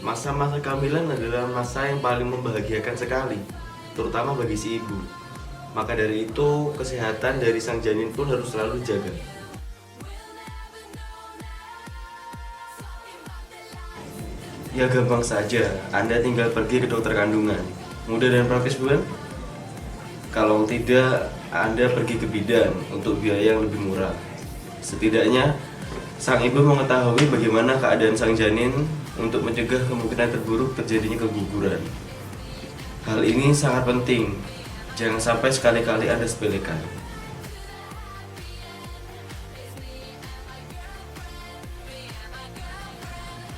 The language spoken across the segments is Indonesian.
Masa-masa kehamilan adalah masa yang paling membahagiakan sekali, terutama bagi si ibu. Maka dari itu, kesehatan dari sang janin pun harus selalu dijaga. Ya gampang saja, Anda tinggal pergi ke dokter kandungan. Mudah dan praktis bukan? Kalau tidak, Anda pergi ke bidan untuk biaya yang lebih murah. Setidaknya, sang ibu mengetahui bagaimana keadaan sang janin untuk mencegah kemungkinan terburuk terjadinya keguguran. Hal ini sangat penting, jangan sampai sekali-kali Anda sepelekan.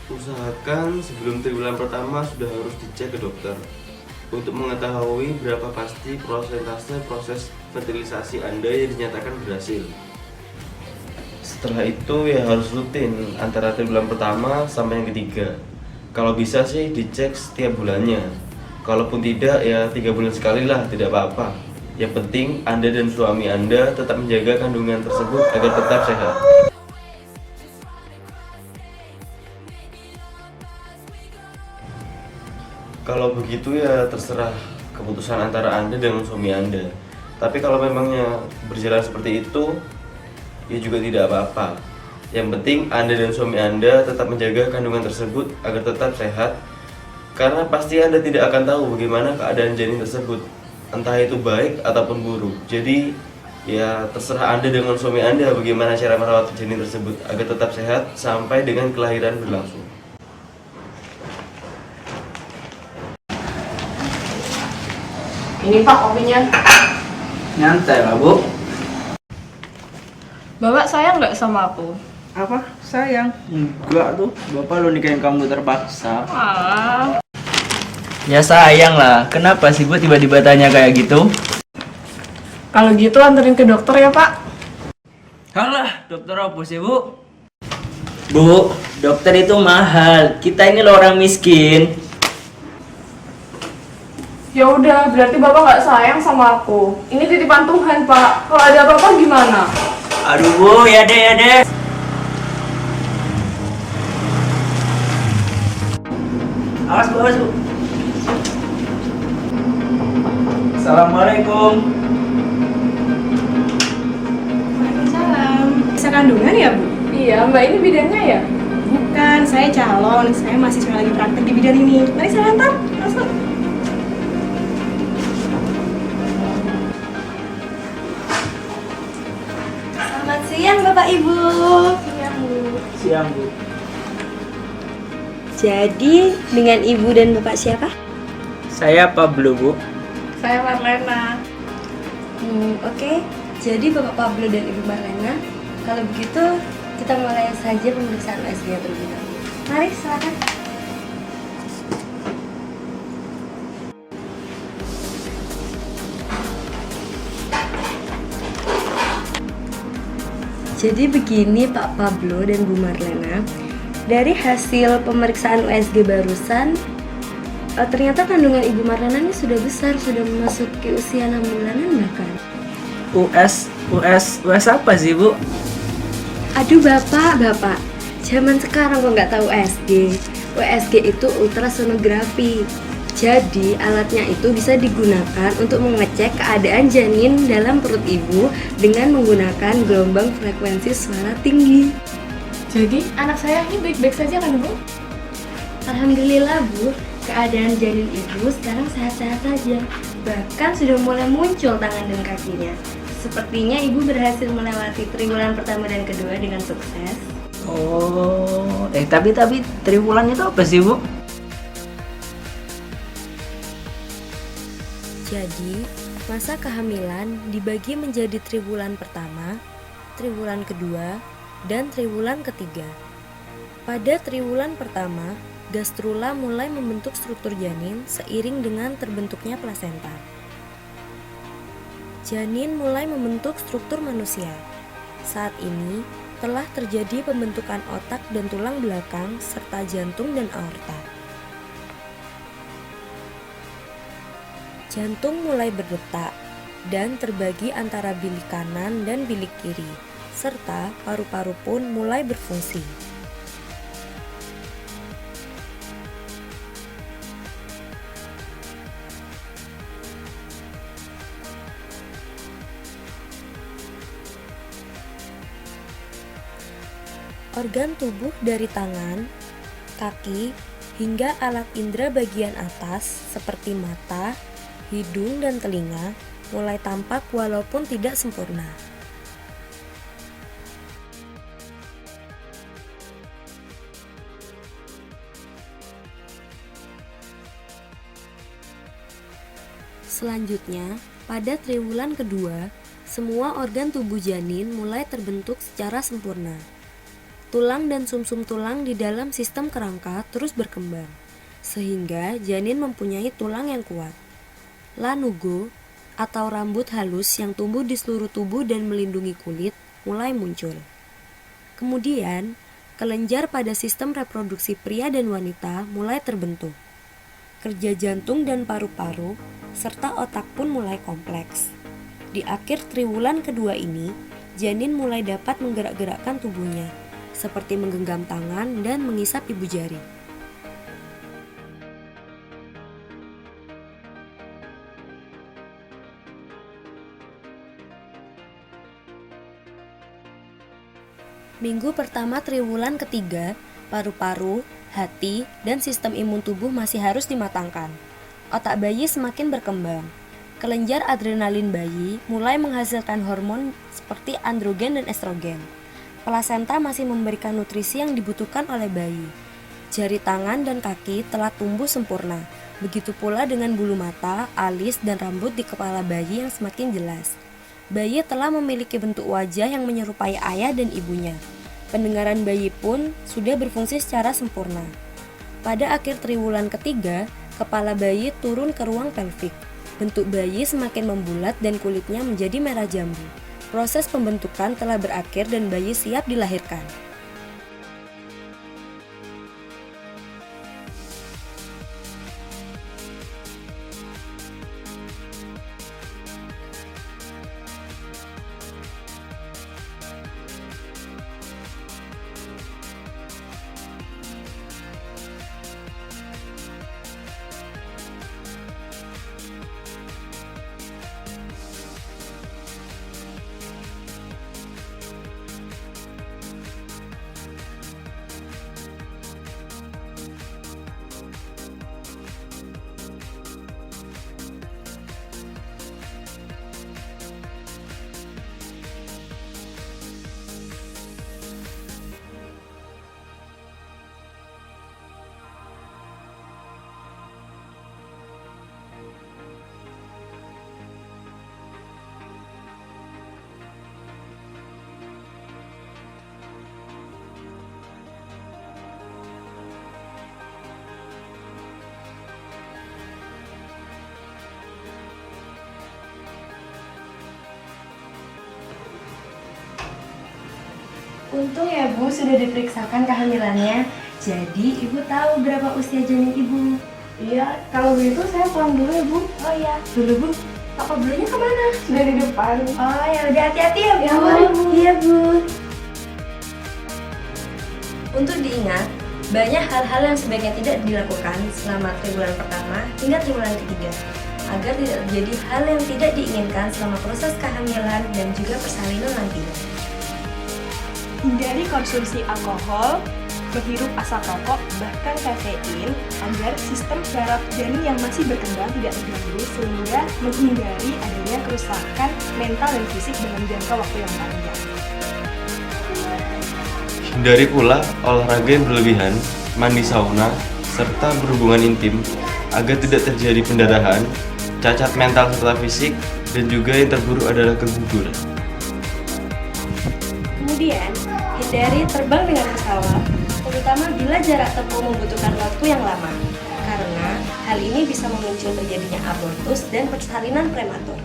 Usahakan sebelum triwulan pertama sudah harus dicek ke dokter untuk mengetahui berapa pasti prosentase proses fertilisasi Anda yang dinyatakan berhasil. Setelah itu ya harus rutin antara triwulan pertama sampai yang ketiga. Kalau bisa sih dicek setiap bulannya. Kalaupun tidak ya 3 bulan sekali lah, tidak apa-apa. Yang penting Anda dan suami Anda tetap menjaga kandungan tersebut agar tetap sehat. Kalau begitu ya terserah keputusan antara Anda dengan suami Anda. Tapi kalau memangnya berjalan seperti itu, ya juga tidak apa-apa. Yang penting Anda dan suami Anda tetap menjaga kandungan tersebut agar tetap sehat. Karena pasti Anda tidak akan tahu bagaimana keadaan janin tersebut, entah itu baik ataupun buruk. Jadi ya terserah Anda dengan suami Anda bagaimana cara merawat janin tersebut agar tetap sehat sampai dengan kelahiran berlangsung. Ini Pak kopinya. Nyantai lah, Bu. Bapak sayang nggak sama aku? Apa? Sayang? Enggak tuh, Bapak lo nikahin kamu terpaksa. Ah. Ya sayang lah, kenapa sih Bu tiba-tiba tanya kayak gitu? Kalau gitu anterin ke dokter ya Pak. Halah, dokter apa sih Bu? Bu, dokter itu mahal, kita ini loh orang miskin. Ya udah, berarti Bapak nggak sayang sama aku. Ini titipan Tuhan Pak. Kalau ada apa-apa gimana? Aduh Bu, ya deh ya deh. Awas Bu, awas Bu. Assalamualaikum. Waalaikumsalam. Bisa kandungan ya, Bu? Iya, Mbak ini bidannya ya? Bukan, saya calon. Saya mahasiswa lagi praktek di bidang ini. Mari saya antar. Masuk. Selamat siang, Bapak Ibu. Siang, Bu. Siang Bu. Jadi, dengan Ibu dan Bapak siapa? Saya Pablo Bu. Saya Marlena. Oke. Jadi Bapak Pablo dan Ibu Marlena, kalau begitu kita mulai saja pemeriksaan USG terlebih dahulu. Mari, silakan. Jadi begini Pak Pablo dan Bu Marlena, dari hasil pemeriksaan USG barusan, ternyata kandungan Ibu Marlena ini sudah besar, sudah memasuki usia 6 bulanan bahkan. US apa sih Bu? Aduh bapak, zaman sekarang kok nggak tahu USG. USG itu ultrasonografi. Jadi alatnya itu bisa digunakan untuk mengecek keadaan janin dalam perut ibu dengan menggunakan gelombang frekuensi suara tinggi. Jadi anak saya ini baik-baik saja kan Bu? Alhamdulillah Bu, keadaan janin ibu sekarang sehat-sehat saja. Bahkan sudah mulai muncul tangan dan kakinya. Sepertinya ibu berhasil melewati triwulan pertama dan kedua dengan sukses. Oh, tapi triwulan itu apa sih Bu? Jadi, masa kehamilan dibagi menjadi triwulan pertama, triwulan kedua, dan triwulan ketiga. Pada triwulan pertama, gastrula mulai membentuk struktur janin seiring dengan terbentuknya plasenta. Janin mulai membentuk struktur manusia. Saat ini, telah terjadi pembentukan otak dan tulang belakang serta jantung dan aorta. Jantung mulai berdetak dan terbagi antara bilik kanan dan bilik kiri, serta paru-paru pun mulai berfungsi. Organ tubuh dari tangan, kaki, hingga alat indera bagian atas seperti mata, hidung, dan telinga mulai tampak walaupun tidak sempurna. Selanjutnya, pada triwulan kedua, semua organ tubuh janin mulai terbentuk secara sempurna. Tulang dan sumsum tulang di dalam sistem kerangka terus berkembang, sehingga janin mempunyai tulang yang kuat. Lanugo atau rambut halus yang tumbuh di seluruh tubuh dan melindungi kulit mulai muncul. Kemudian, kelenjar pada sistem reproduksi pria dan wanita mulai terbentuk. Kerja jantung dan paru-paru serta otak pun mulai kompleks. Di akhir triwulan kedua ini, janin mulai dapat menggerak-gerakkan tubuhnya, seperti menggenggam tangan dan mengisap ibu jari. Minggu pertama triwulan ketiga, paru-paru, hati, dan sistem imun tubuh masih harus dimatangkan. Otak bayi semakin berkembang. Kelenjar adrenalin bayi mulai menghasilkan hormon seperti androgen dan estrogen. Plasenta masih memberikan nutrisi yang dibutuhkan oleh bayi. Jari tangan dan kaki telah tumbuh sempurna. Begitu pula dengan bulu mata, alis, dan rambut di kepala bayi yang semakin jelas. Bayi telah memiliki bentuk wajah yang menyerupai ayah dan ibunya. Pendengaran bayi pun sudah berfungsi secara sempurna. Pada akhir triwulan ketiga, kepala bayi turun ke ruang pelvik. Bentuk bayi semakin membulat dan kulitnya menjadi merah jambu. Proses pembentukan telah berakhir dan bayi siap dilahirkan. Untung ya Bu, sudah diperiksakan kehamilannya. Jadi Ibu tahu berapa usia janin Ibu. Iya, kalau begitu saya pulang dulu ya Bu. Oh iya, Dulu Bu. toko belinya kemana? Sudah di depan. Oh ya udah, hati-hati ya Bu. Ya, mari, Bu. Iya Bu. Untuk diingat, banyak hal-hal yang sebaiknya tidak dilakukan selama triwulan pertama hingga triwulan ketiga, agar tidak terjadi hal yang tidak diinginkan selama proses kehamilan dan juga persalinan nanti. Hindari konsumsi alkohol, menghirup asap rokok, bahkan kafein, agar sistem saraf janin yang masih berkembang tidak terganggu sehingga menghindari adanya kerusakan mental dan fisik dalam jangka waktu yang panjang. Hindari pula olahraga yang berlebihan, mandi sauna, serta berhubungan intim agar tidak terjadi pendarahan, cacat mental serta fisik, dan juga yang terburuk adalah keguguran. Kemudian, hindari terbang dengan pesawat, terutama bila jarak tempuh membutuhkan waktu yang lama, karena hal ini bisa memicu terjadinya abortus dan persalinan prematur.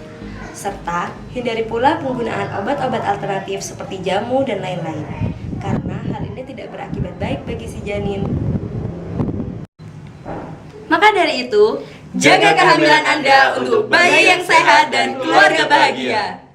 Serta, hindari pula penggunaan obat-obat alternatif seperti jamu dan lain-lain, karena hal ini tidak berakibat baik bagi si janin. Maka dari itu, jaga kehamilan Anda untuk bayi yang sehat dan keluarga bahagia.